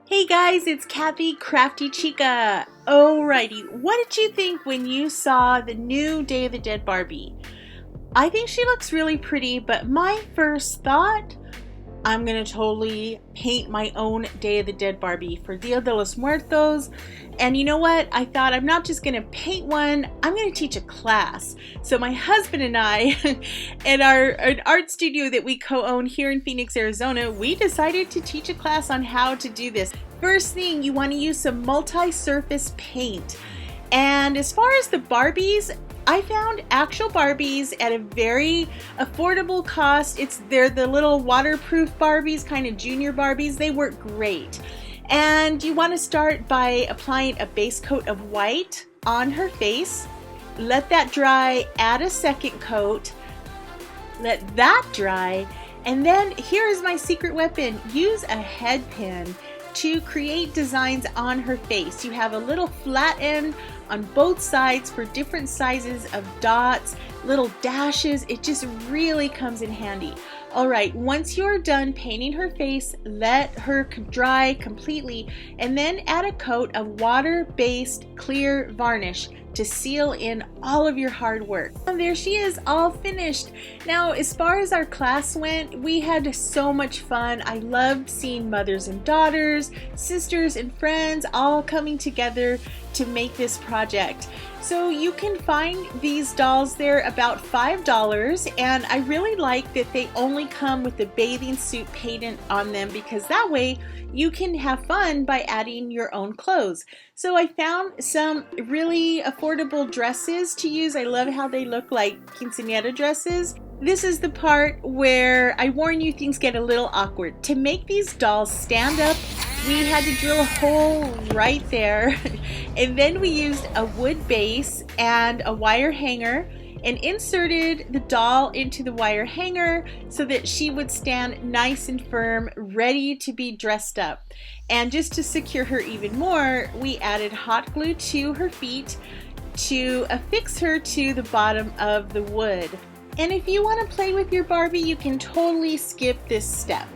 Hey guys, it's Kathy, Crafty Chica. Alrighty, what did you think when you saw the new Day of the Dead Barbie? I think she looks really pretty, but my first thought, I'm gonna totally paint my own Day of the Dead Barbie for Dia de Los Muertos. And you know what? I thought I'm not just gonna paint one, I'm gonna teach a class. So my husband and I, at an art studio that we co-own here in Phoenix, Arizona, we decided to teach a class on how to do this. First thing, you wanna use some multi-surface paint. And as far as the Barbies, I found actual Barbies at a very affordable cost. They're the little waterproof Barbies, kind of junior Barbies. They work great. And you want to start by applying a base coat of white on her face. Let that dry, add a second coat, let that dry, and then here is my secret weapon. Use a head pin to create designs on her face. You have a little flat end on both sides for different sizes of dots, little dashes. It just really comes in handy. Alright, once you're done painting her face, let her dry completely and then add a coat of water-based clear varnish to seal in all of your hard work. And there she is, all finished. Now, as far as our class went, we had so much fun. I loved seeing mothers and daughters, sisters and friends all coming together to make this project. So you can find these dolls. They're about $5, and I really like that they only come with the bathing suit patent on them, because that way you can have fun by adding your own clothes. So I found some really affordable dresses to use. I love how they look like quinceañera dresses. This is the part where I warn you, things get a little awkward. To make these dolls stand up, we had to drill a hole right there, and then we used a wood base and a wire hanger and inserted the doll into the wire hanger so that she would stand nice and firm, ready to be dressed up. And just to secure her even more, we added hot glue to her feet to affix her to the bottom of the wood. And if you want to play with your Barbie, you can totally skip this step.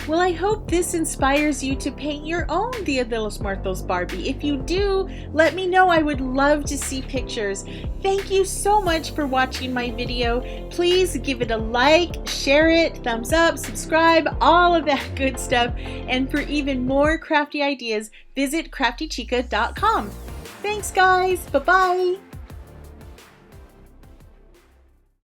Well, I hope this inspires you to paint your own Dia de los Muertos Barbie. If you do, let me know. I would love to see pictures. Thank you so much for watching my video. Please give it a like, share it, thumbs up, subscribe, all of that good stuff. And for even more crafty ideas, visit craftychica.com. Thanks guys, bye-bye.